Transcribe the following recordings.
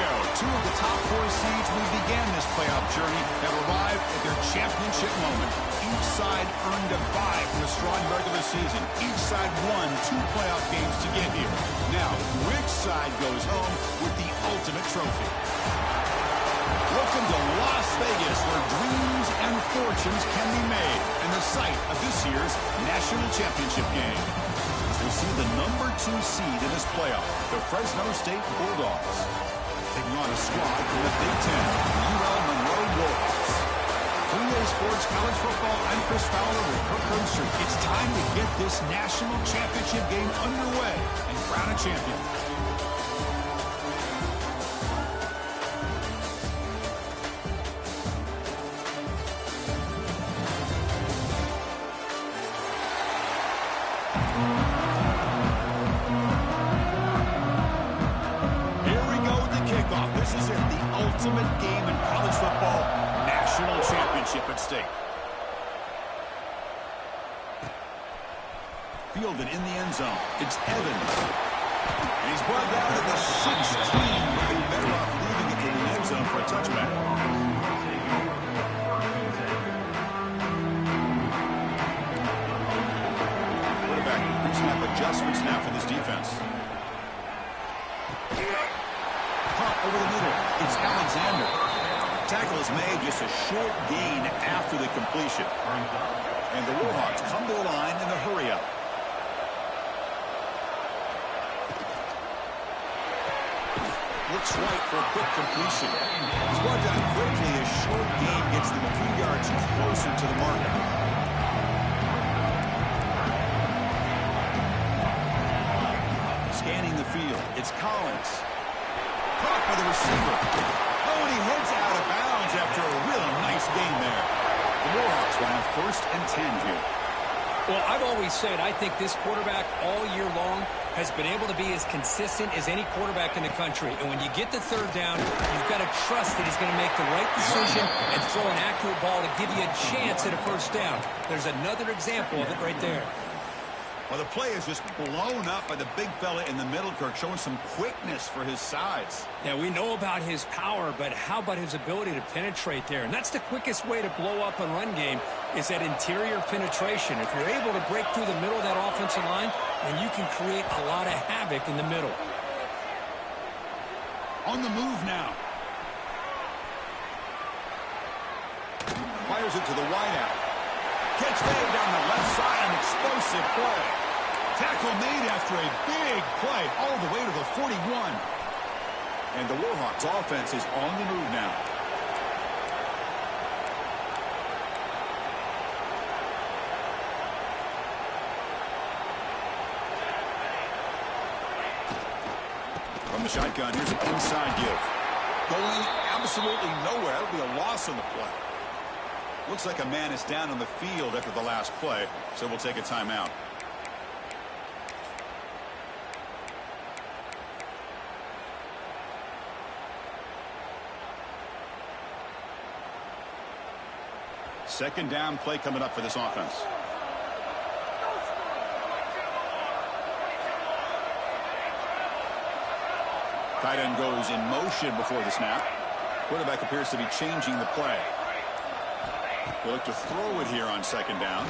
go. Two of the top 4 seeds who began this playoff journey have arrived at their championship moment. Each side earned a bye from a strong regular season. Each side won 2 playoff games to get here. Now, which side goes home with the ultimate trophy? Welcome to Las Vegas, where dreams and fortunes can be made, and the site of this year's national championship game. As we see the number 2 seed in this playoff, the Fresno State Bulldogs, taking on a squad from the Big Ten, UL Monroe Warhawks. 3-Day Sports College Football, I'm Chris Fowler with Kirk Herbstreit. It's time to get this national championship game underway and crown a champion. This is it, the ultimate game in college football, national championship at stake. Fielded in the end zone, it's Evans. And he's brought down to the 16. He'll be better off leaving it to the end zone for a touchback. Quarterback, pre-snap adjustments now for this defense. Over the middle, it's Alexander. Tackle is made, just a short gain after the completion. And the Warhawks come to the line in a hurry-up. Looks right for a quick completion. He's brought down quickly. A short gain gets them a few yards closer to the marker. Scanning the field, it's Collins. Caught by the receiver. Oh, and he heads out of bounds after a really nice game there. The Warhawks will have 1st and 10 here. Well, I've always said I think this quarterback all year long has been able to be as consistent as any quarterback in the country. And when you get the 3rd down, you've got to trust that he's going to make the right decision and throw an accurate ball to give you a chance at a 1st down. There's another example of it right there. Well, the play is just blown up by the big fella in the middle, Kirk, showing some quickness for his size. Yeah, we know about his power, but how about his ability to penetrate there? And that's the quickest way to blow up a run game, is that interior penetration. If you're able to break through the middle of that offensive line, then you can create a lot of havoc in the middle. On the move now. Fires it to the wideout. Catch made down the left side, an explosive play. Tackle made after a big play all the way to the 41. And the Warhawks offense is on the move now. From the shotgun, here's an inside give. Going absolutely nowhere. That would be a loss on the play. Looks like a man is down on the field after the last play, so we'll take a timeout. Second down play coming up for this offense. Tight end goes in motion before the snap. Quarterback appears to be changing the play. He'll look to throw it here on 2nd down.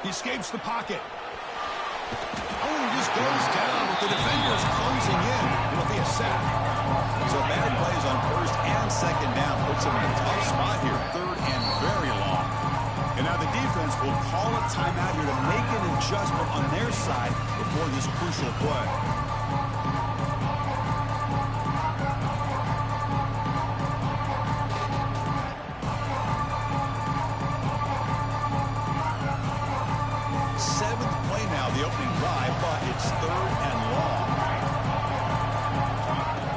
He escapes the pocket. Oh, he just goes down with the defenders closing in. It'll be a sack. So bad plays on 1st and 2nd down puts him in a tough spot here. 3rd and very long. And now the defense will call a timeout here to make an adjustment on their side before this crucial play. The opening drive, but it's 3rd and long.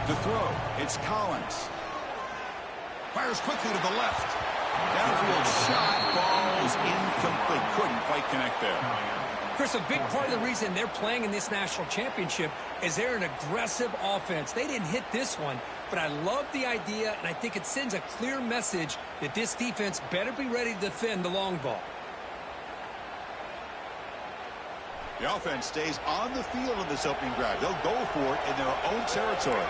To throw, it's Collins. Fires quickly to the left. Downfield shot falls incomplete. Couldn't quite connect there. Chris, a big part of the reason they're playing in this national championship is they're an aggressive offense. They didn't hit this one, but I love the idea, and I think it sends a clear message that this defense better be ready to defend the long ball. The offense stays on the field in this opening drive. They'll go for it in their own territory.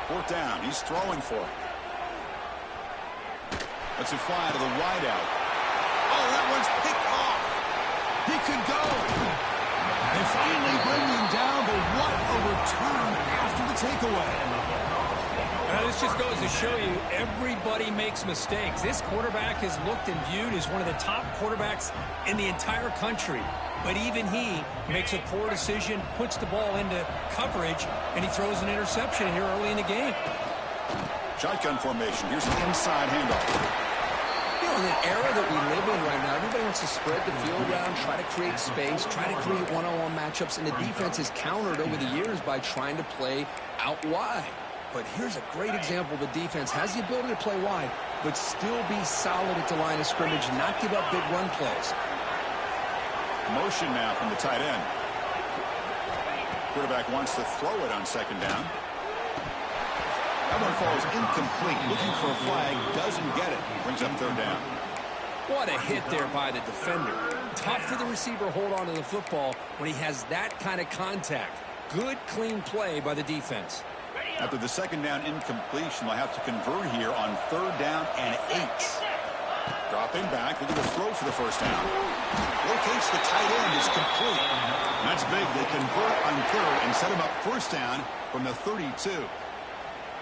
Fourth down. He's throwing for it. Let's it fly to the wideout. Oh, that one's picked off. He could go. They finally bring him down, but what a return after the takeaway. This just goes to show you everybody makes mistakes. This quarterback is looked and viewed as one of the top quarterbacks in the entire country. But even he makes a poor decision, puts the ball into coverage, and he throws an interception here early in the game. Shotgun formation. Here's an inside handoff. You know, in the era that we live in right now, everybody wants to spread the field around, try to create space, try to create one-on-one matchups, and the defense has countered over the years by trying to play out wide. But here's a great example. The defense has the ability to play wide, but still be solid at the line of scrimmage, not give up big run plays. Motion now from the tight end. Quarterback wants to throw it on second down. That one falls incomplete. Looking for a flag, doesn't get it. Brings up third down. What a hit there by the defender. Tough for the receiver to hold on to the football when he has that kind of contact. Good, clean play by the defense. After the second down incompletion, they'll have to convert here on third down and 8. Dropping back, looking to throw for the first down. Locates the tight end, is complete. That's big. They convert on third and set him up first down from the 32.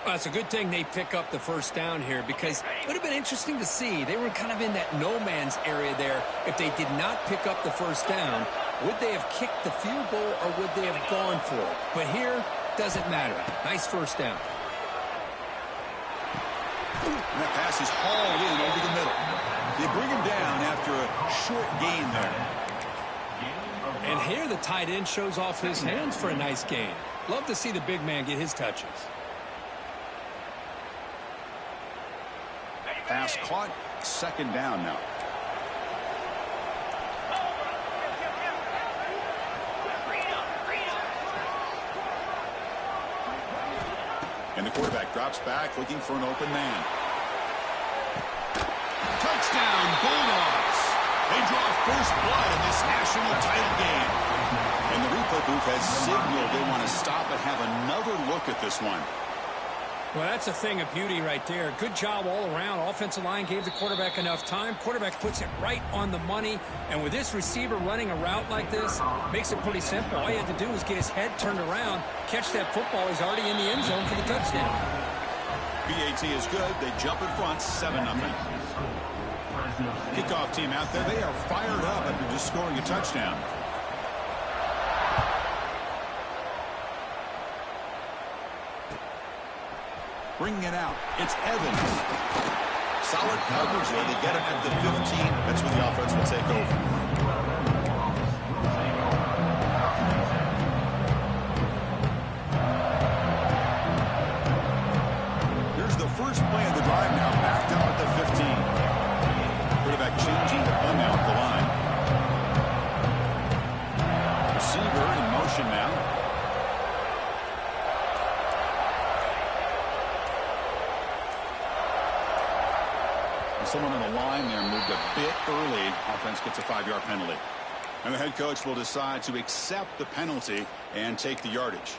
Well, it's a good thing they pick up the first down here because it would have been interesting to see. They were kind of in that no-man's area there. If they did not pick up the first down, would they have kicked the field goal or would they have gone for it? But here, doesn't matter. Nice first down. And that pass is hauled in over the middle. They bring him down after a short gain there. And here the tight end shows off his hands for a nice gain. Love to see the big man get his touches. Pass caught. Second down now. And the quarterback drops back, looking for an open man. Touchdown, Bulldogs. They draw first blood in this national title game. And the replay booth has signaled they want to stop and have another look at this one. Well, that's a thing of beauty right there. Good job all around. Offensive line gave the quarterback enough time. Quarterback puts it right on the money. And with this receiver running a route like this, makes it pretty simple. All you have to do is get his head turned around, catch that football. He's already in the end zone for the touchdown. BAT is good. They jump in front, 7-0. Kickoff team out there. They are fired up after just scoring a touchdown. Bringing it out. It's Evans. Solid coverage there. They get him at the 15. That's where the offense will take over. Here's the first play of the drive now. Backed up at the 15. Quarterback changing the punt out the line. Receiver in motion now. Someone on the line there moved a bit early. Offense gets a 5-yard penalty. And the head coach will decide to accept the penalty and take the yardage.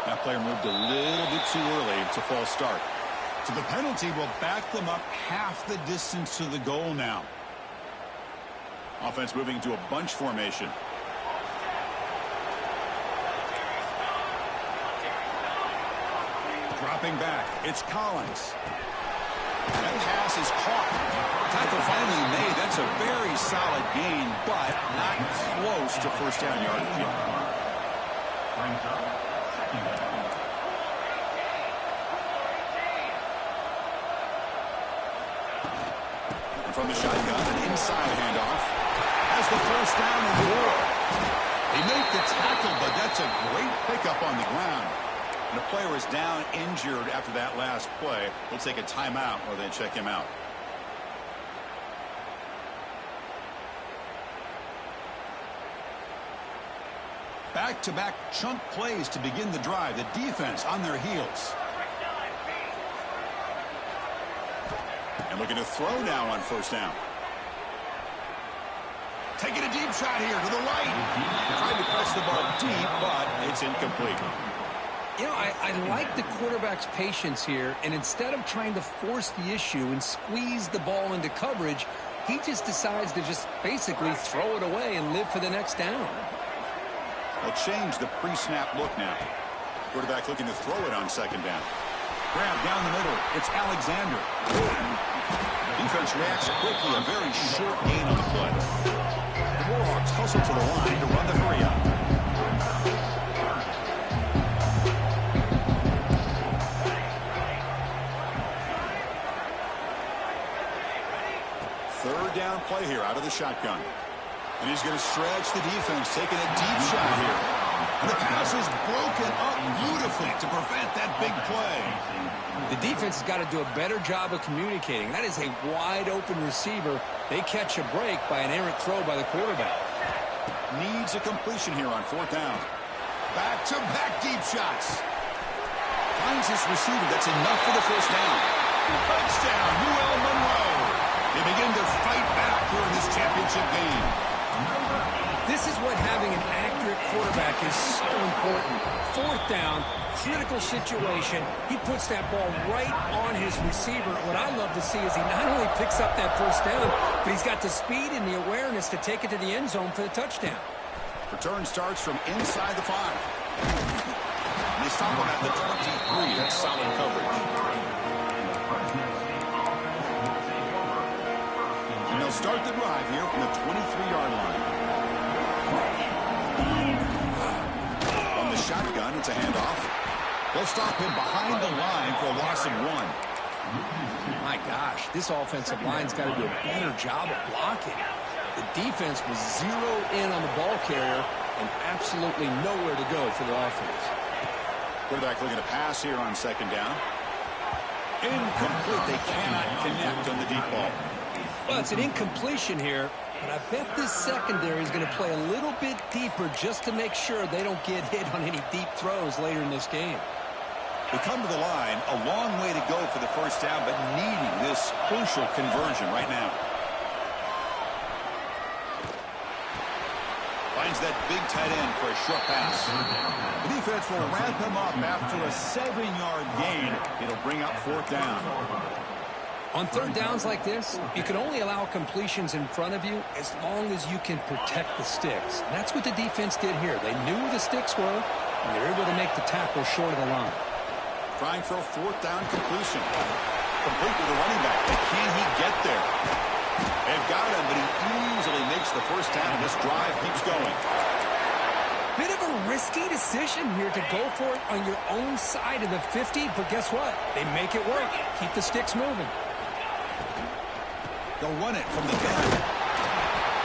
That player moved a little bit too early. It's a false start. So the penalty will back them up half the distance to the goal now. Offense moving into a bunch formation. Dropping back. It's Collins. That pass is caught. Tackle finally made. That's a very solid gain, but not close to first down yardage. From the shotgun, an inside handoff. Has the first down and more. They make the tackle, but that's a great pickup on the ground. And the player is down injured after that last play. We'll take a timeout or they check him out. Back-to-back chunk plays to begin the drive. The defense on their heels. And looking to throw now on first down. Taking a deep shot here to the right. Trying to press the ball deep, but it's incomplete. You know, I like the quarterback's patience here, and instead of trying to force the issue and squeeze the ball into coverage, he just decides to just basically throw it away and live for the next down. They'll change the pre-snap look now. Quarterback looking to throw it on second down. Grab down the middle. It's Alexander. Defense reacts quickly. A very short gain on the play. The Warhawks hustle to the line to run the three up. Third down play here out of the shotgun. And he's going to stretch the defense, taking a deep shot here. And the pass is broken up beautifully to prevent that big play. The defense has got to do a better job of communicating. That is a wide-open receiver. They catch a break by an errant throw by the quarterback. Needs a completion here on fourth down. Back-to-back deep shots. Finds his receiver. That's enough for the first down. Touchdown, UL Monroe. They begin to fight back here in this championship game. This is what having an accurate quarterback is so important. Fourth down, critical situation. He puts that ball right on his receiver. What I love to see is he not only picks up that first down, but he's got the speed and the awareness to take it to the end zone for the touchdown. Return starts from inside the 5. And they stop him at the 23. That's solid coverage. And they'll start the drive here from the 23-yard line. On the shotgun, it's a handoff. They'll stop him behind the line for a loss of 1. My gosh, this offensive line's got to do a better job of blocking. The defense was zero in on the ball carrier and absolutely nowhere to go for the offense. Quarterback looking to pass here on second down. Incomplete. They cannot connect on the deep ball. Well, it's an incompletion here, but I bet this secondary is going to play a little bit deeper just to make sure they don't get hit on any deep throws later in this game. We come to the line, a long way to go for the first down, but needing this crucial conversion right now. Finds that big tight end for a short pass. The defense will wrap him up after a 7-yard gain. It'll bring up fourth down. On third downs like this, you can only allow completions in front of you as long as you can protect the sticks. And that's what the defense did here. They knew where the sticks were, and they were able to make the tackle short of the line. Trying for a fourth down completion. Complete with the running back. But can he get there? They've got him, but he easily makes the first down. This drive keeps going. Bit of a risky decision here to go for it on your own side of the 50, but guess what? They make it work. Keep the sticks moving. They'll run it from the gun.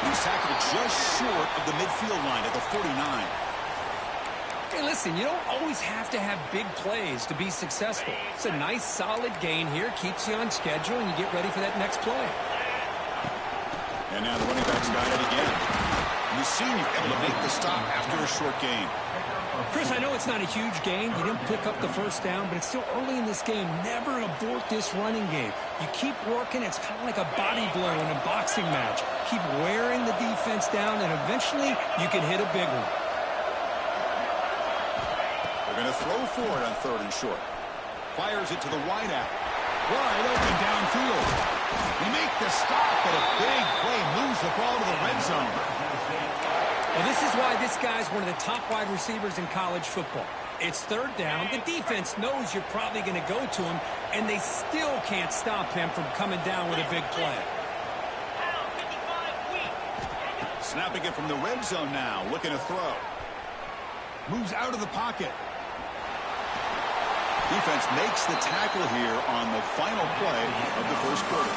He's tackled just short of the midfield line at the 49. Hey, listen, you don't always have to have big plays to be successful. It's a nice, solid gain here. Keeps you on schedule, and you get ready for that next play. And now the running back's got it again. And the senior able to make the stop after a short gain. Chris, I know it's not a huge gain. You didn't pick up the first down, but it's still early in this game. Never abort this running game. You keep working. It's kind of like a body blow in a boxing match. Keep wearing the defense down, and eventually you can hit a big one. They're going to throw for it on third and short. Fires it to the wide out. Wide open downfield. They make the stop, but a big play moves the ball to the red zone. Well, this is why this guy's one of the top wide receivers in college football. It's third down. The defense knows you're probably going to go to him, and they still can't stop him from coming down with a big play. Snapping it from the red zone now, looking to throw. Moves out of the pocket. Defense makes the tackle here on the final play of the first quarter.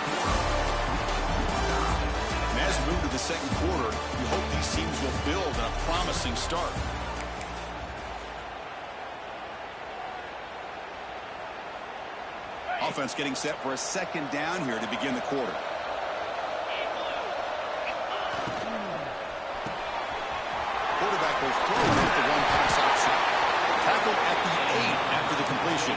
And as we move to the second quarter, we hope these teams will build a promising start. Offense getting set for a second down here to begin the quarter. Quarterback will throw it at the formation.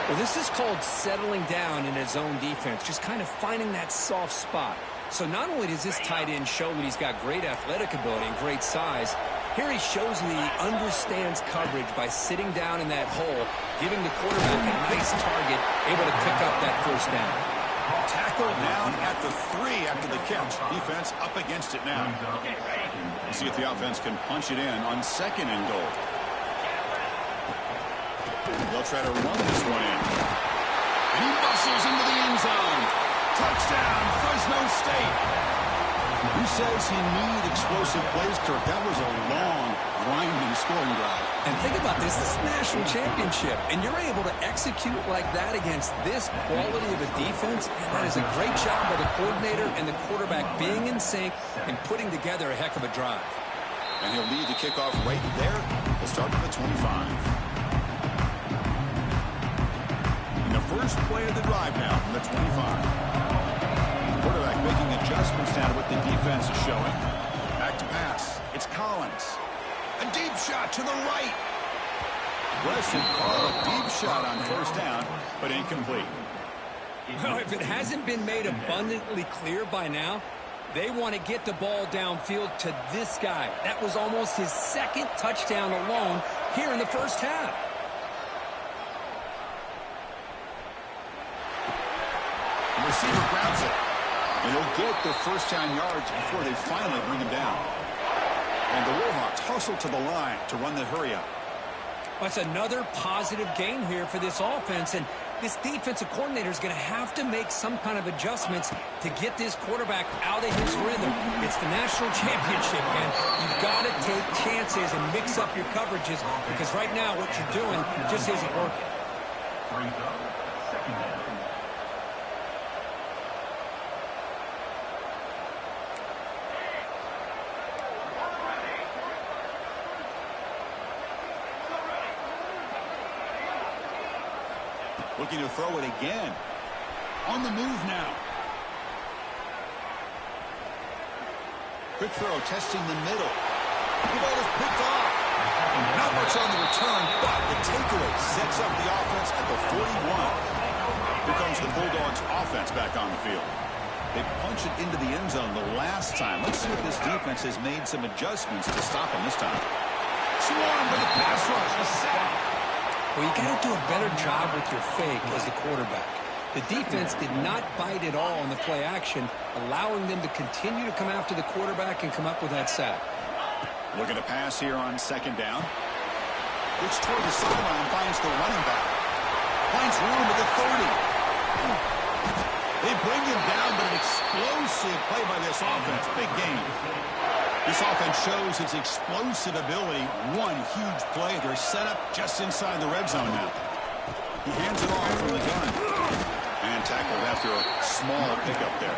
Well, this is called settling down in his own defense, just kind of finding that soft spot. So not only does this tight end show that he's got great athletic ability and great size, here he shows that he understands coverage by sitting down in that hole, giving the quarterback a nice target, able to pick up that first down. Tackle down at the 3 after the catch. Defense up against it now. Let's see if the offense can punch it in on 2nd and goal. They'll try to run this one in. And he muscles into the end zone. Touchdown, Fresno State. Who says he needed explosive plays, Kirk? That was a long, grinding scoring drive. And think about this is a national championship, and you're able to execute like that against this quality of a defense, and that is a great job by the coordinator and the quarterback being in sync and putting together a heck of a drive. And he'll lead the kickoff right there. We'll start at the 25. In the first play of the drive now from the 25. Quarterback making adjustments now to what the defense is showing. Back to pass. It's Collins. A deep shot to the right. Aggressive call. A deep shot on first down, but incomplete. Well, if it hasn't been made abundantly clear by now, they want to get the ball downfield to this guy. That was almost his 2nd touchdown alone here in the first half. The receiver grabs it. And he'll get the first down yards before they finally bring him down. And the Warhawks hustle to the line to run the hurry-up. That's another positive game here for this offense, and this defensive coordinator is going to have to make some kind of adjustments to get this quarterback out of his rhythm. It's the national championship, man. You've got to take chances and mix up your coverages because right now what you're doing just isn't working. Looking to throw it again. On the move now. Quick throw, testing the middle. The ball is picked off. Not much on the return, but the takeaway sets up the offense at the 41. Here comes the Bulldogs offense back on the field. They punch it into the end zone the last time. Let's see if this defense has made some adjustments to stop them this time. Swarm with the pass rush. A sack. Well, you got to do a better job with your fake as the quarterback. The defense did not bite at all on the play action, allowing them to continue to come after the quarterback and come up with that sack. Looking to pass here on 2nd down. Looks toward the sideline, finds the running back. Finds room at the 30. They bring him down, but an explosive play by this offense. Big game. This offense shows its explosive ability. One huge play. They're set up just inside the red zone now. He hands it off from the gun. And tackled after a small pickup there.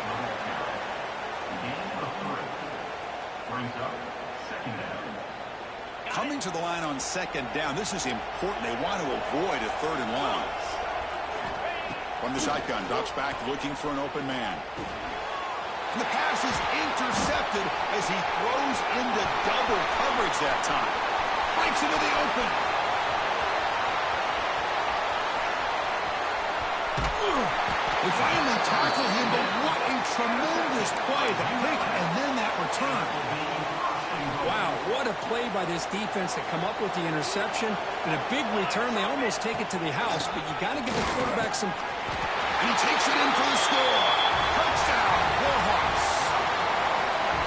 Coming to the line on 2nd down. This is important. They want to avoid a 3rd and long. From the shotgun, drops back looking for an open man. And the pass is intercepted as he throws into double coverage that time. Breaks into the open. They finally tackle him, but what a tremendous play. The pick and then that return. Wow, what a play by this defense to come up with the interception. And a big return. They almost take it to the house, but you got to give the quarterback some... And he takes it in for the score. Touchdown, Warhawks.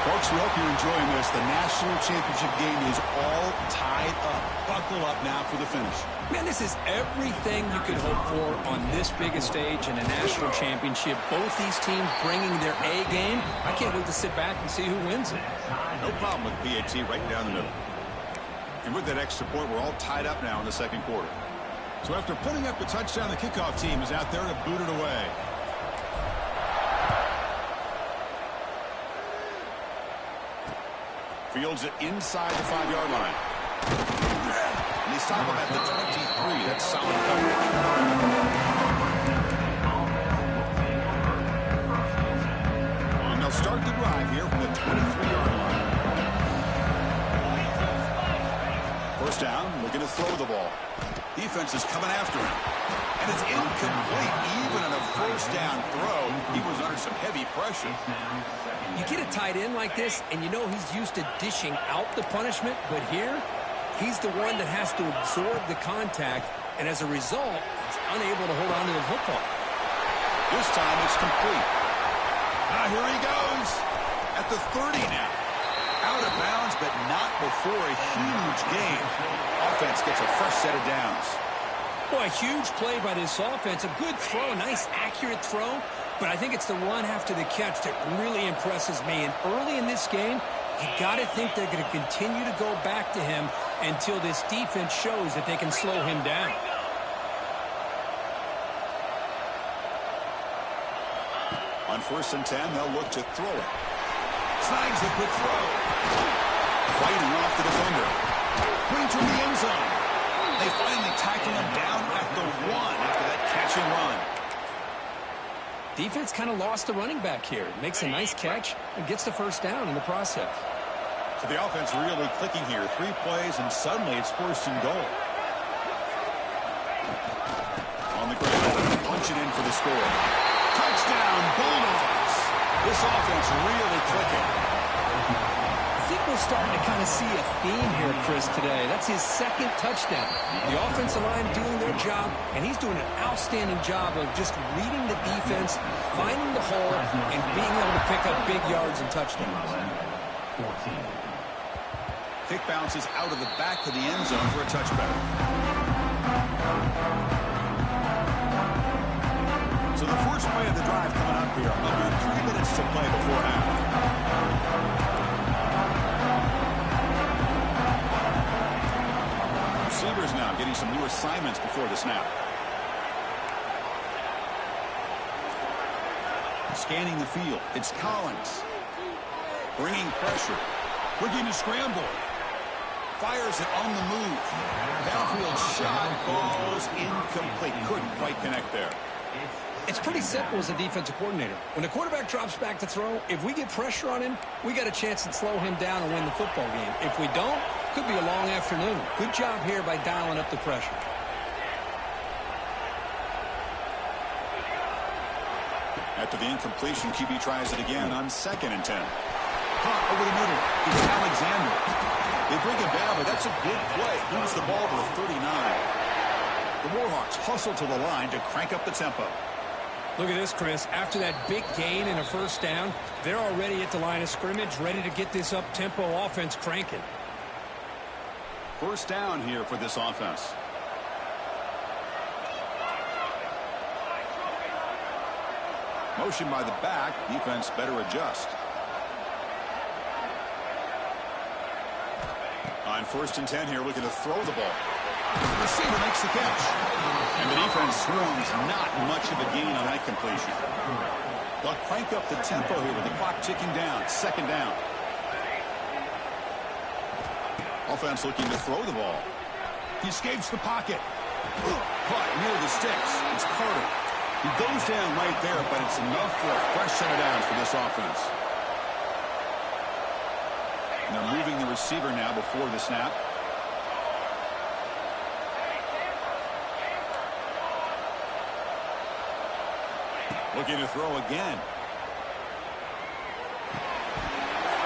Folks, we hope you're enjoying this. The national championship game is all tied up. Buckle up now for the finish. Man, this is everything you could hope for on this big a stage in a national championship. Both these teams bringing their A game. I can't wait to sit back and see who wins it. No problem with PAT right down the middle. And with that extra point, we're all tied up now in the 2nd quarter. So after putting up the touchdown, the kickoff team is out there to boot it away. Fields it inside the 5-yard line. And they stop him at the 23. That's solid coverage. And they'll start the drive here from the 23-yard line. First down, looking to throw the ball. Defense is coming after him. And it's incomplete. Even on a first down throw, he was under some heavy pressure. You get a tight end like this, and you know he's used to dishing out the punishment, but here, he's the one that has to absorb the contact, and as a result, he's unable to hold on to the football. This time it's complete. Here he goes. At the 30 now. Out of bounds, but not before a huge gain. Offense gets a fresh set of downs. Boy, a huge play by this offense. A good throw, a nice accurate throw. But I think it's the run after the catch that really impresses me. And early in this game, you got to think they're going to continue to go back to him until this defense shows that they can slow him down. On 1st and 10, they'll look to throw it. Snags the quick throw. Fighting off the defender. Bring to the end zone. They finally tackle him down at the 1 after that catch and run. Defense kind of lost the running back here. Makes a nice catch and gets the first down in the process. So the offense really clicking here. 3 plays, and suddenly it's 1st and goal. On the ground, punch it in for the score. Touchdown, Bulldogs. This offense really clicking. I think we're starting to kind of see a theme here, Chris, today. That's his 2nd touchdown. The offensive line doing their job, and he's doing an outstanding job of just reading the defense, finding the hole, and being able to pick up big yards and touchdowns. Kick bounces out of the back of the end zone for a touchback. So the first play of the drive coming up here. Under 3 minutes to play before half. Receivers now getting some new assignments before the snap. Scanning the field. It's Collins. Bringing pressure. Looking to scramble. Fires it on the move. Downfield shot falls incomplete. Couldn't quite connect there. It's pretty simple as a defensive coordinator. When the quarterback drops back to throw, if we get pressure on him, we got a chance to slow him down and win the football game. If we don't, could be a long afternoon. Good job here by dialing up the pressure. After the incompletion, QB tries it again on 2nd and 10. Hot over the middle. It's Alexander. They bring him down, but that's a good play. Moves the ball to the 39. The Warhawks hustle to the line to crank up the tempo. Look at this, Chris. After that big gain and a first down, they're already at the line of scrimmage, ready to get this up-tempo offense cranking. First down here for this offense. Motion by the back. Defense better adjust. On 1st and 10 here, looking to throw the ball. The receiver makes the catch. And the defense swarms not much of a gain on that completion. They'll crank up the tempo here with the clock ticking down. 2nd down. Offense looking to throw the ball. He escapes the pocket. Caught near the sticks. It's Carter. He goes down right there, but it's enough for a fresh set of downs for this offense. And they're moving the receiver now before the snap. Looking to throw again.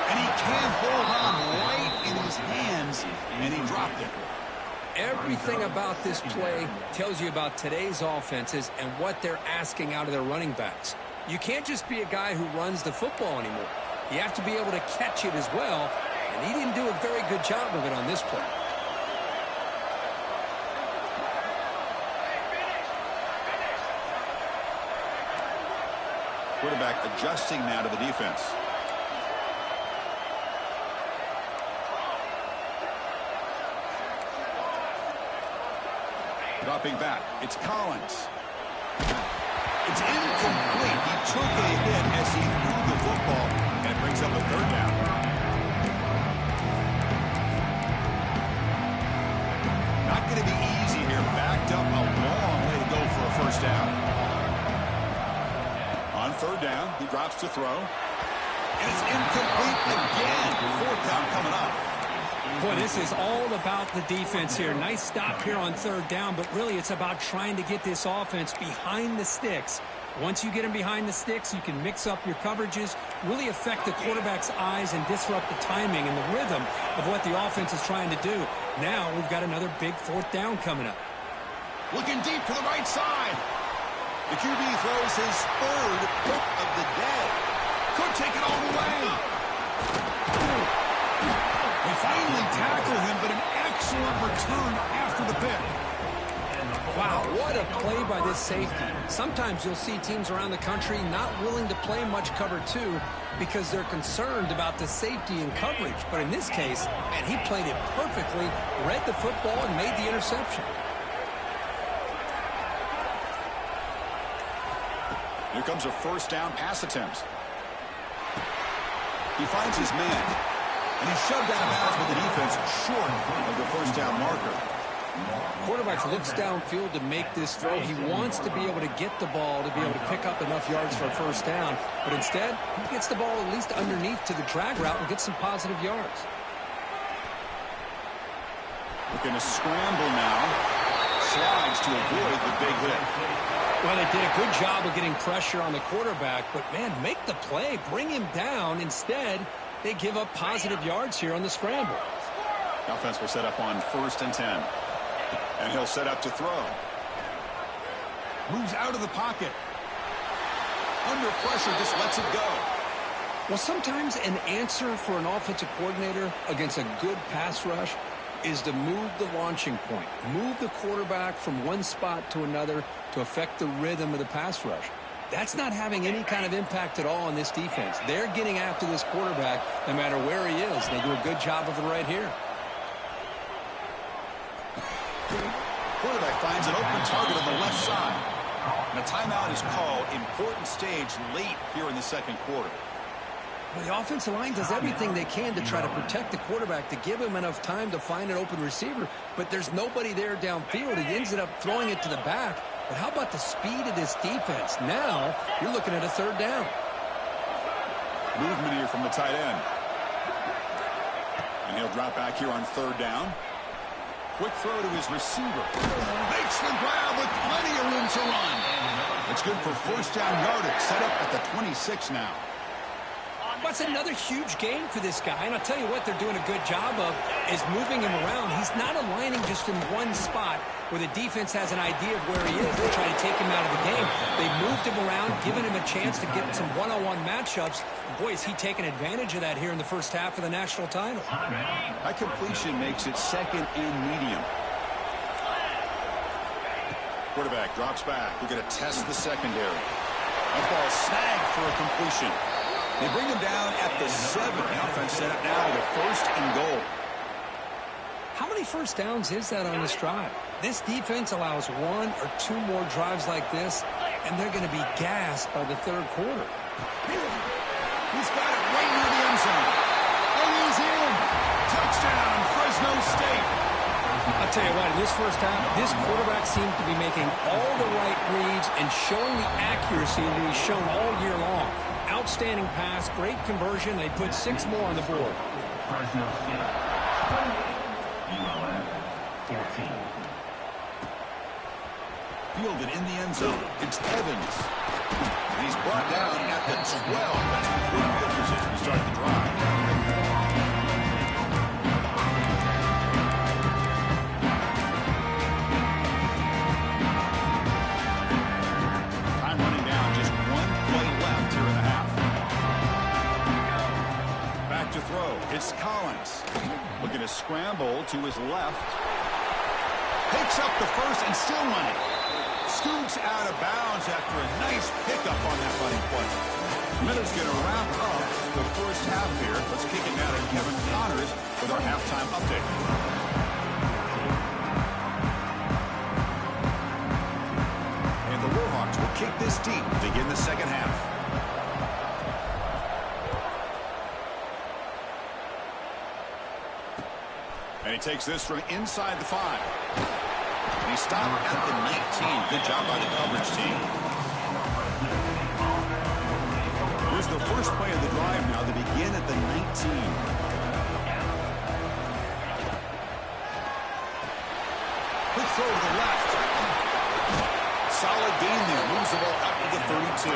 And he can't hold on right in his hands, and he dropped it. Everything about this play tells you about today's offenses and what they're asking out of their running backs. You can't just be a guy who runs the football anymore. You have to be able to catch it as well, and he didn't do a very good job of it on this play. Quarterback adjusting now to the defense. Dropping back. It's Collins. It's incomplete. He took a hit as he threw the football, and it brings up a 3rd down. Not going to be easy here. Backed up a long way to go for a first down. On 3rd down, he drops to throw. And it's incomplete again. 4th down coming up. Boy, this is all about the defense here. Nice stop here on third down, but really it's about trying to get this offense behind the sticks. Once you get them behind the sticks, you can mix up your coverages, really affect the quarterback's eyes and disrupt the timing and the rhythm of what the offense is trying to do. Now we've got another big fourth down coming up. Looking deep to the right side. The QB throws his third pick of the day. Could take it all the way. They finally tackle him, but an excellent return after the pick. Wow, what a play by this safety. Sometimes you'll see teams around the country not willing to play much cover two because they're concerned about the safety and coverage. But in this case, man, he played it perfectly, read the football, and made the interception. Here comes a first down pass attempt. He finds his man, and he's shoved out of bounds with the defense short of the first down marker. Quarterback looks downfield to make this throw. He wants to be able to get the ball to be able to pick up enough yards for a first down, but instead, he gets the ball at least underneath to the drag route and gets some positive yards. Looking to scramble now. Slides to avoid the big hit. Well, they did a good job of getting pressure on the quarterback, but, man, make the play, bring him down. Instead, they give up positive yards here on the scramble. Offense will set up on 1st and 10. And he'll set up to throw. Moves out of the pocket. Under pressure, just lets it go. Well, sometimes an answer for an offensive coordinator against a good pass rush is to move the launching point. Move the quarterback from one spot to another to affect the rhythm of the pass rush. That's not having any kind of impact at all on this defense. They're getting after this quarterback no matter where he is. They do a good job of it right here. Quarterback finds an open target on the left side. And a timeout is called. Important stage late here in the second quarter. Well, the offensive line does everything they can to try to protect the quarterback, to give him enough time to find an open receiver, but there's nobody there downfield. He ends up throwing it to the back. But how about the speed of this defense? Now you're looking at a third down. Movement here from the tight end. And he'll drop back here on third down. Quick throw to his receiver. Makes the grab with plenty of room to run. It's good for first down yardage. Set up at the 26 now. That's another huge gain for this guy. And I'll tell you what they're doing a good job of is moving him around. He's not aligning just in one spot where the defense has an idea of where he is to try to take him out of the game. They moved him around, given him a chance to get some one-on-one matchups. Boy, is he taking advantage of that here in the first half of the national title. That completion makes it second and medium. Quarterback drops back. We're going to test the secondary. That ball snagged for a completion. They bring him down at the 7. The offense set up now with a first and goal. How many first downs is that on this drive? This defense allows 1 or 2 more drives like this, and they're going to be gassed by the third quarter. He's got it right near the end zone. And he's in. Touchdown, Fresno State. I'll tell you what, in this first half, this quarterback seems to be making all the right reads and showing the accuracy that he's shown all year long. Outstanding pass, great conversion. They put 6 more on the board. Fielded in the end zone. It's Evans. And he's brought down at the 12. That's the good field position to start the drive. Time running down. Just 1 play left here in the half. Back to throw. It's Collins. Looking to scramble to his left. Picks up the first and still running. Scoots out of bounds after a nice pickup on that running play. Miller's going to wrap up the first half here. Let's kick it now to Kevin Connors with our halftime update. And the Warhawks will kick this deep to begin the second half. And he takes this from inside the 5. And he stopped at the 19. Good job by the coverage team. Here's the first play of the drive now. They begin at the 19. throw to the left. Solid gain there. Moves the ball up to the 32.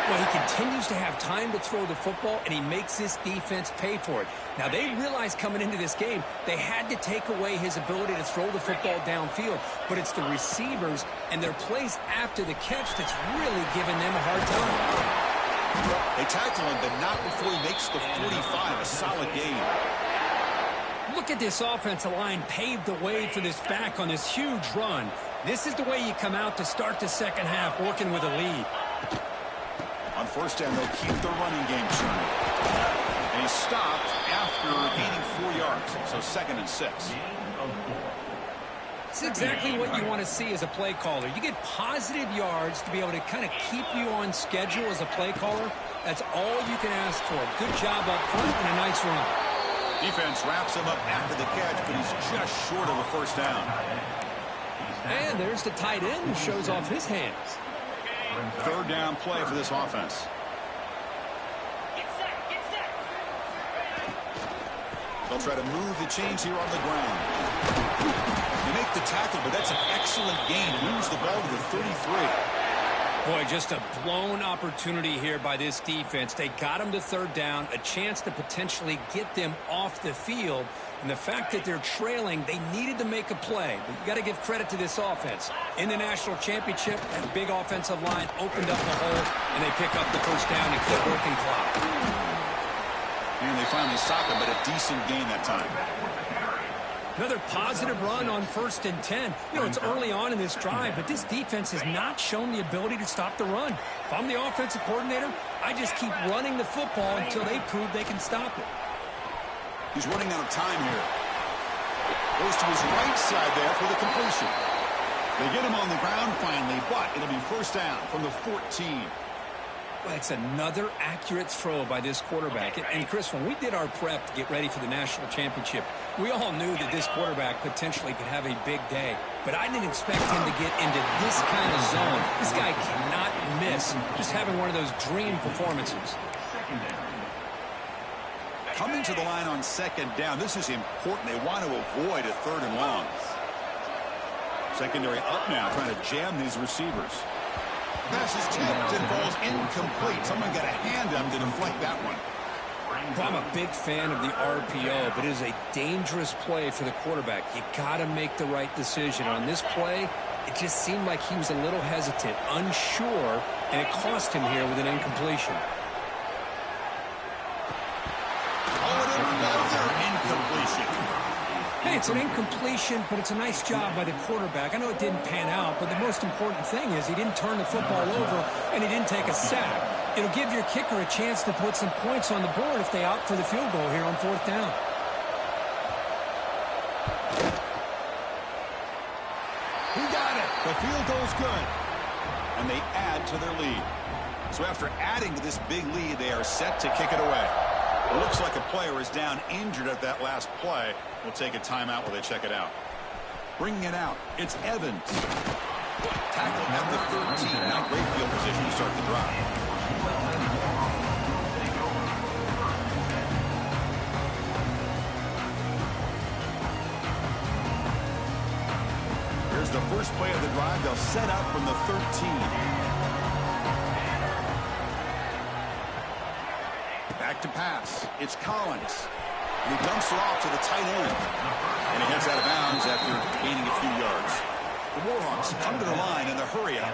Well, he continues to have time to throw the football, and he makes this defense pay for it. Now, they realized coming into this game they had to take away his ability to throw the football downfield, but it's the receivers and their plays after the catch that's really giving them a hard time. They tackle him, but not before he makes the 45. A solid gain. Look at this offensive line paved the way for this back on this huge run. This is the way you come out to start the second half, working with a lead. On first down, they'll keep the running game churning. And he stopped after gaining 4 yards, so 2nd and 6. It's exactly what you want to see as a play caller. You get positive yards to be able to kind of keep you on schedule as a play caller. That's all you can ask for. Good job up front and a nice run. Defense wraps him up after the catch, but he's just short of a first down. And there's the tight end who shows off his hands. 3rd down play for this offense. They'll try to move the chains here on the ground. They make the tackle, but that's an excellent gain. Moves the ball to the 33. Boy, just a blown opportunity here by this defense. They got him to 3rd down, a chance to potentially get them off the field. And the fact that they're trailing, they needed to make a play. But you got to give credit to this offense. In the national championship, that big offensive line opened up the hole, and they pick up the first down and keep working clock. And they finally stop him, but a decent gain that time. Another positive run on 1st and 10. You know, it's early on in this drive, but this defense has not shown the ability to stop the run. If I'm the offensive coordinator, I just keep running the football until they prove they can stop it. He's running out of time here. Goes to his right side there for the completion. They get him on the ground finally, but it'll be first down from the 14. Well, it's another accurate throw by this quarterback. And Chris, when we did our prep to get ready for the national championship, we all knew that this quarterback potentially could have a big day. But I didn't expect him to get into this kind of zone. This guy cannot miss. Just having one of those dream performances. Coming to the line on 2nd down. This is important. They want to avoid a 3rd and long. Secondary up now, trying to jam these receivers. Pass is tipped and falls incomplete. Someone got a hand him to deflect that one. Well, I'm a big fan of the RPO, but it is a dangerous play for the quarterback. You got to make the right decision. On this play, it just seemed like he was a little hesitant, unsure, and it cost him here with an incompletion. Another incompletion. Hey, it's an incompletion, but it's a nice job by the quarterback. I know it didn't pan out, but the most important thing is he didn't turn the football over and he didn't take a sack. It'll give your kicker a chance to put some points on the board if they opt for the field goal here on 4th down. He got it. The field goal's good. And they add to their lead. So after adding to this big lead, they are set to kick it away. It looks like a player is down injured at that last play. We'll take a timeout while they check it out. Bringing it out, it's Evans. Tackled at the 13. Not great field position to start the drive. Here's the first play of the drive. They'll set up from the 13. Back to pass. It's Collins. And he dumps it off to the tight end. And he heads out of bounds after gaining a few yards. The Warhawks come to the line in the hurry up.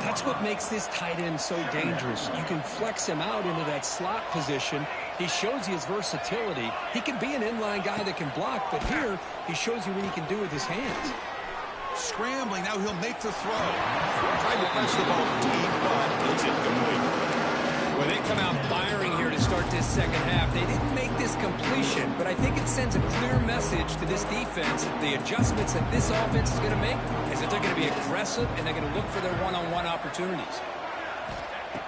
That's what makes this tight end so dangerous. You can flex him out into that slot position. He shows you his versatility. He can be an inline guy that can block, but here he shows you what he can do with his hands. Scrambling, now he'll make the throw. Tried to press the ball deep, but it's incomplete. Well, they come out firing here to start this second half. They didn't make this completion, but I think it sends a clear message to this defense that the adjustments that this offense is going to make is that they're going to be aggressive and they're going to look for their one-on-one opportunities.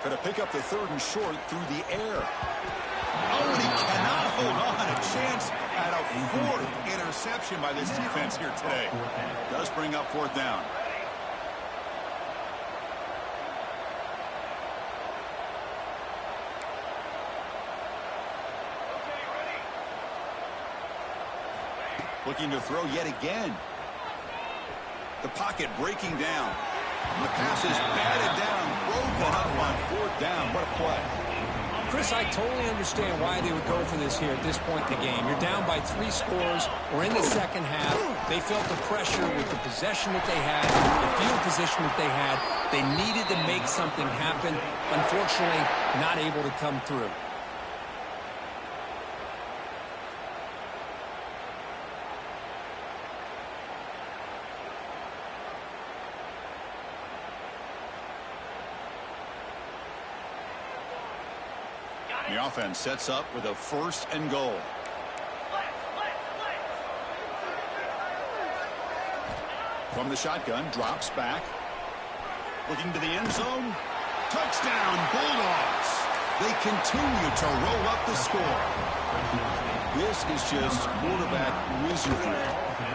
Going to pick up the 3rd and short through the air. Oh, and he cannot hold on. A chance at a 4th interception by this defense here today. Does bring up 4th down. Looking to throw yet again. The pocket breaking down. And the pass is batted down, broken up on 4th down. What a play. Chris, I totally understand why they would go for this here at this point in the game. You're down by 3 scores. We're in the second half. They felt the pressure with the possession that they had, the field position that they had. They needed to make something happen. Unfortunately, not able to come through. The offense sets up with a 1st and goal. From the shotgun, drops back. Looking to the end zone. Touchdown, Bulldogs. They continue to roll up the score. This is just quarterback wizardry.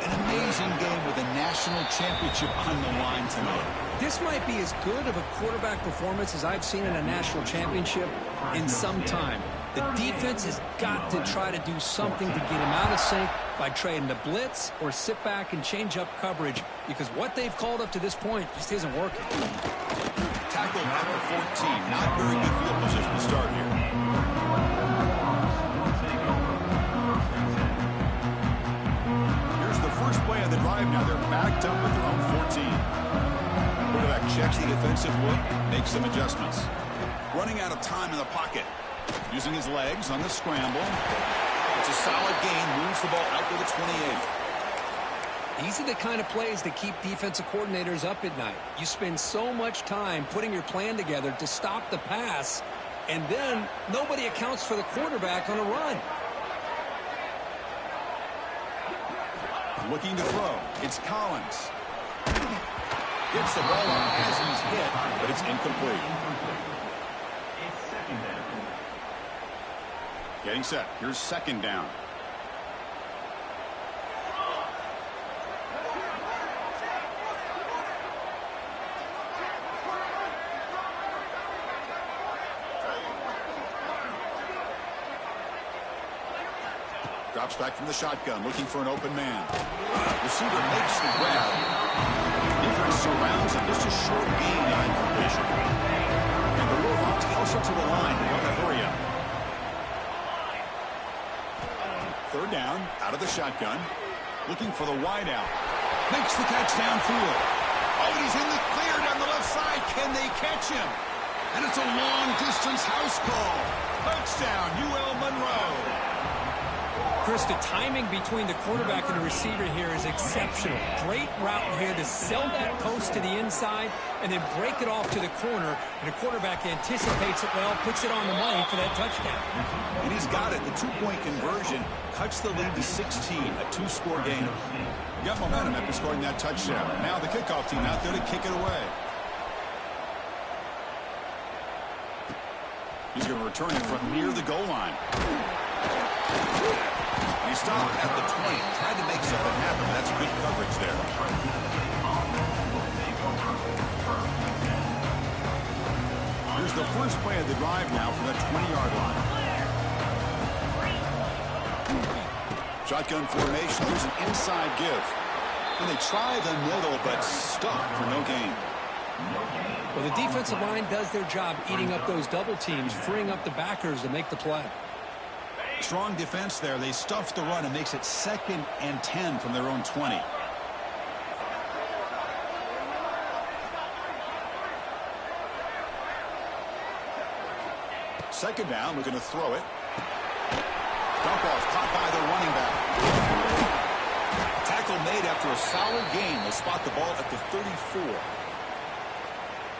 An amazing game with a national championship on the line tonight. This might be as good of a quarterback performance as I've seen in a national championship in some time. The defense has got to try to do something to get him out of sync by trading the blitz or sit back and change up coverage, because what they've called up to this point just isn't working. Tackle at the 14. Not very good field position to start here. Here's the first play of the drive now. They're backed up at their own 14. Quarterback checks the defensive look, makes some adjustments. Running out of time in the pocket. Using his legs on the scramble. It's a solid gain. Moves the ball out to the 28. These are the kind of plays that keep defensive coordinators up at night. You spend so much time putting your plan together to stop the pass, and then nobody accounts for the quarterback on a run. Looking to throw. It's Collins. Gets the ball up as he's hit, but it's incomplete. Getting set. Here's 2nd down. Drops back from the shotgun, looking for an open man. Receiver makes the grab. Defense surrounds him. Just a short gain on completion. And the Warhawks hustle to the line. They want to hurry up. 3rd down, out of the shotgun. Looking for the wide out. Makes the catch downfield. Oh, and he's in the clear down the left side. Can they catch him? And it's a long-distance house call. Touchdown, UL Monroe. Chris, the timing between the quarterback and the receiver here is exceptional. Great route here to sell that post to the inside and then break it off to the corner. And the quarterback anticipates it well, puts it on the money for that touchdown. And he's got it. The 2-point conversion cuts the lead to 16, a 2-score game. Got momentum after scoring that touchdown. Now the kickoff team out there to kick it away. He's going to return it from near the goal line. He stopped at the 20, tried to make something happen, but that's good coverage there. Here's the first play of the drive now from the 20-yard line. Shotgun formation, here's an inside give. And they try the middle, but stuck for no gain. Well, the defensive line does their job eating up those double teams, freeing up the backers to make the play. Strong defense there. They stuff the run and makes it 2nd and 10 from their own 20. Second down, looking to throw it. Dump off, caught by the running back. Tackle made after a solid gain. They'll spot the ball at the 34.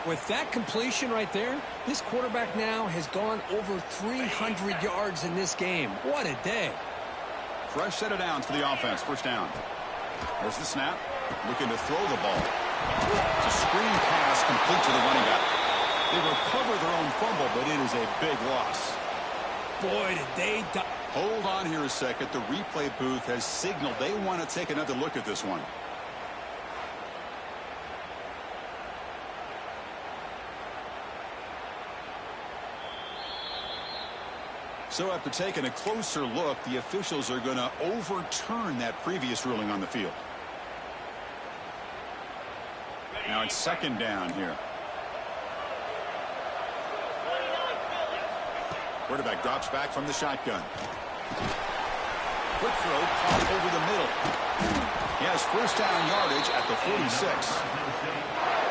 With that completion right there, this quarterback now has gone over 300 yards in this game. What a day. Fresh set of downs for the offense. 1st down. There's the snap. Looking to throw the ball. It's a screen pass complete to the running back. They recover their own fumble, but it is a big loss. Boy, did they... Hold on here a second. The replay booth has signaled they want to take another look at this one. So after taking a closer look, the officials are going to overturn that previous ruling on the field. Now it's second down here. Quarterback drops back from the shotgun. Quick throw, caught over the middle. He has first down yardage at the 46.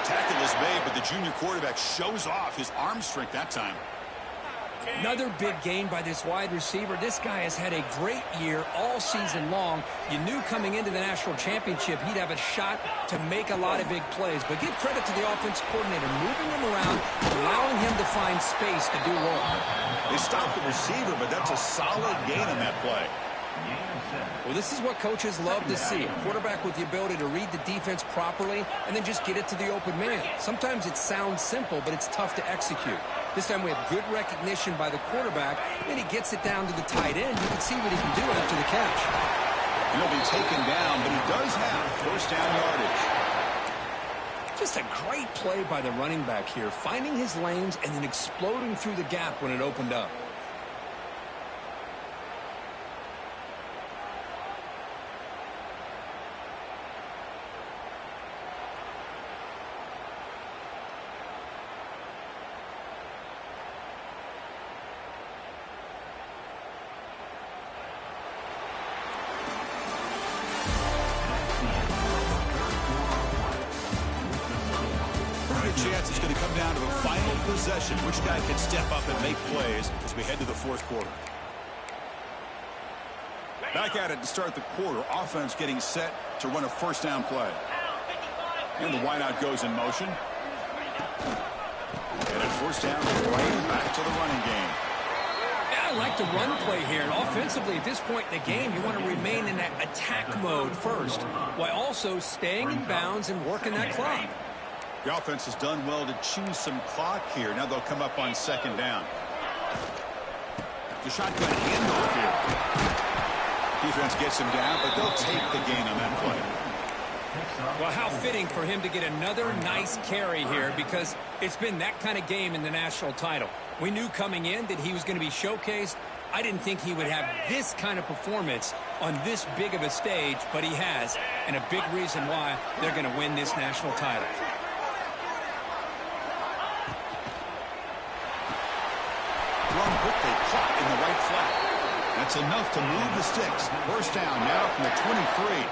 Tackle is made, but the junior quarterback shows off his arm strength that time. Another big gain by this wide receiver. This guy has had a great year all season long. You knew coming into the national championship he'd have a shot to make a lot of big plays. But give credit to the offense coordinator, moving him around, allowing him to find space to do work. They stopped the receiver, but that's a solid gain on that play. Well, this is what coaches love to see. A quarterback with the ability to read the defense properly and then just get it to the open man. Sometimes it sounds simple, but it's tough to execute. This time we have good recognition by the quarterback, and he gets it down to the tight end. You can see what he can do after the catch. He'll be taken down, but he does have first down yardage. Just a great play by the running back here, finding his lanes and then exploding through the gap when it opened up. Chance is going to come down to the final possession. Which guy can step up and make plays as we head to the fourth quarter? Back at it to start the quarter. Offense getting set to run a first down play. And the wideout goes in motion. And at first down, right back to the running game. Yeah, I like the run play here. And offensively, at this point in the game, you want to remain in that attack mode first, while also staying in bounds and working that clock. The offense has done well to choose some clock here. Now they'll come up on second down. The shotgun handoff here. Defense gets him down, but they'll take the gain on that play. Well, how fitting for him to get another nice carry here, because it's been that kind of game in the national title. We knew coming in that he was going to be showcased. I didn't think he would have this kind of performance on this big of a stage, but he has, and a big reason why they're going to win this national title. Run quickly, caught in the right flat. That's enough to move the sticks. First down now from the 23.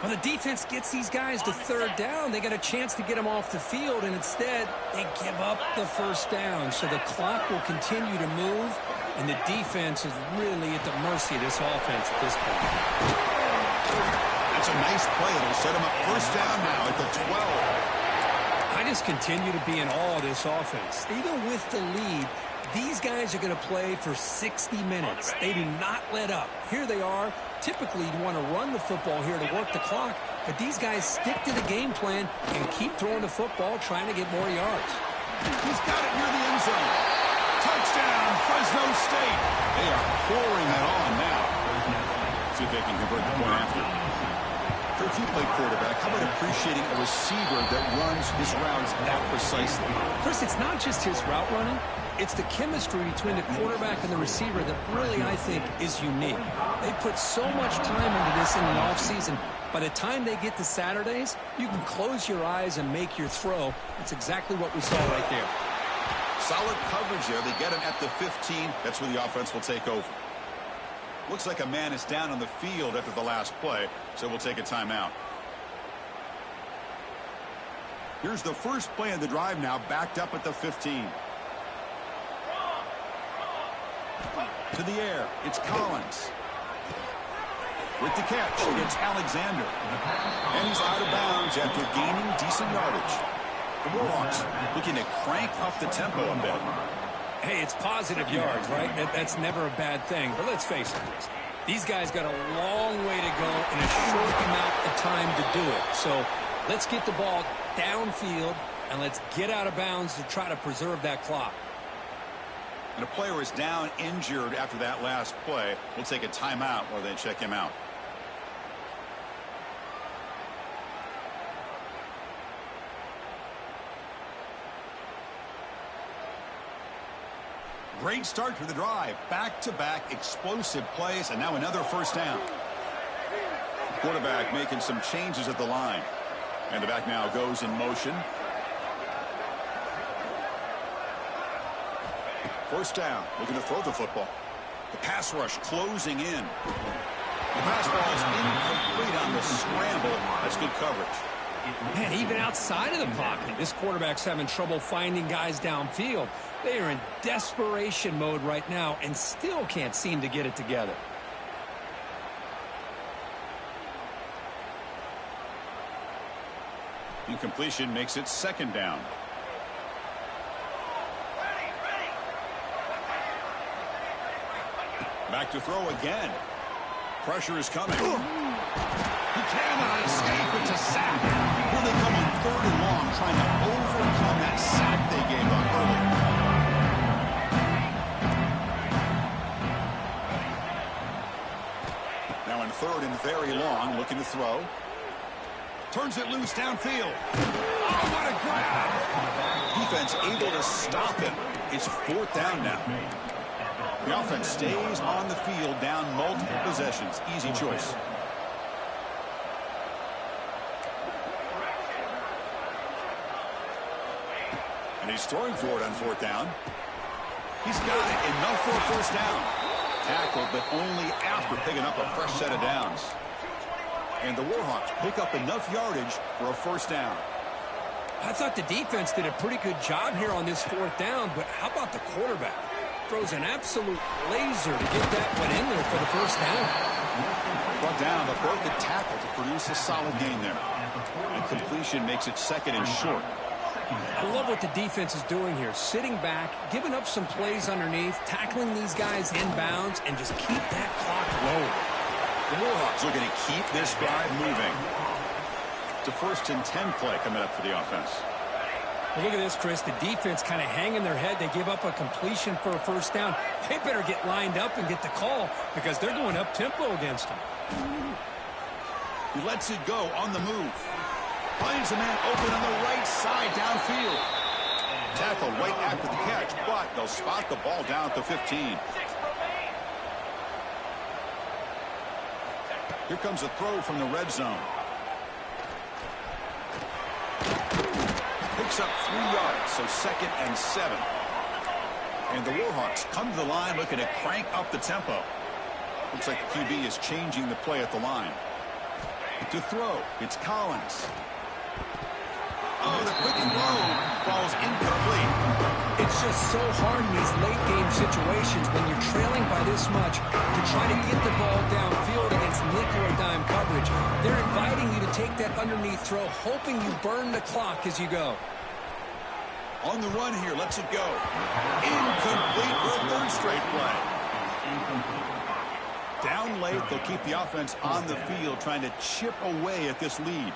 Well, the defense gets these guys to third down. They got a chance to get them off the field, and instead they give up the first down. So the clock will continue to move, and the defense is really at the mercy of this offense at this point. That's a nice play. It'll set them up first down now at the 12. I just continue to be in awe of this offense. Even with the lead, these guys are going to play for 60 minutes. They do not let up. Here they are. Typically, you want to run the football here to work the clock, but these guys stick to the game plan and keep throwing the football, trying to get more yards. He's got it near the end zone. Touchdown, Fresno State. They are pouring it on now. See if they can convert the point after. If you play quarterback, how about appreciating a receiver that runs his routes that precisely? Chris, it's not just his route running. It's the chemistry between the quarterback and the receiver that really, I think, is unique. They put so much time into this in the offseason. By the time they get to Saturdays, you can close your eyes and make your throw. That's exactly what we saw right there. Solid coverage there. They get him at the 15. That's where the offense will take over. Looks like a man is down on the field after the last play, so we'll take a timeout. Here's the first play of the drive now, backed up at the 15. To the air, it's Collins. With the catch, it's Alexander. And he's out of bounds after gaining decent yardage. The Warhawks looking to crank up the tempo a bit. Hey, it's positive yards, right? That's never a bad thing. But let's face it, these guys got a long way to go in a short amount of time to do it. So let's get the ball downfield, and let's get out of bounds to try to preserve that clock. And a player is down injured after that last play. We'll take a timeout while they check him out. Great start to the drive. Back-to-back explosive plays, and now another first down. Quarterback making some changes at the line. And the back now goes in motion. First down, looking to throw the football. The pass rush closing in. The pass ball is incomplete on the scramble. That's good coverage. Man, even outside of the pocket, this quarterback's having trouble finding guys downfield. They are in desperation mode right now and still can't seem to get it together. Incompletion makes it second down. Back to throw again. Pressure is coming. He cannot escape. It's a sack. Here they come on 3rd and long, trying to overcome that sack they gave up earlier. Now in 3rd and very long, looking to throw. Turns it loose downfield. Oh, what a grab! Defense able to stop him. It's 4th down now. The offense stays on the field, down multiple possessions. Easy choice. And he's throwing for it on 4th down. He's got it. Enough for a first down. Tackled, but only after picking up a fresh set of downs. And the Warhawks pick up enough yardage for a first down. I thought the defense did a pretty good job here on this 4th down, but how about the quarterback? Throws an absolute laser to get that one in there for the first down. Brought down, but broke the tackle to produce a solid gain there. And completion makes it 2nd and short. I love what the defense is doing here. Sitting back, giving up some plays underneath, tackling these guys inbounds, and just keep that clock rolling. The Warhawks looking to keep this drive moving. It's a 1st and 10 play coming up for the offense. Well, look at this, Chris. The defense kind of hanging their head. They give up a completion for a first down. They better get lined up and get the call because they're going up-tempo against them. He lets it go on the move. Finds a man open on the right side downfield. Tackle right after the catch, but they'll spot the ball down at the 15. Here comes a throw from the red zone. Picks up 3 yards, so 2nd and 7. And the Warhawks come to the line looking to crank up the tempo. Looks like the QB is changing the play at the line. To throw, it's Collins. Oh, the quick throw falls incomplete. It's just so hard in these late-game situations when you're trailing by this much to try to get the ball downfield against nickel or dime coverage. They're inviting you to take that underneath throw, hoping you burn the clock as you go. On the run here, lets it go. Incomplete for a 3rd straight play. Down late, they'll keep the offense on the field, trying to chip away at this lead.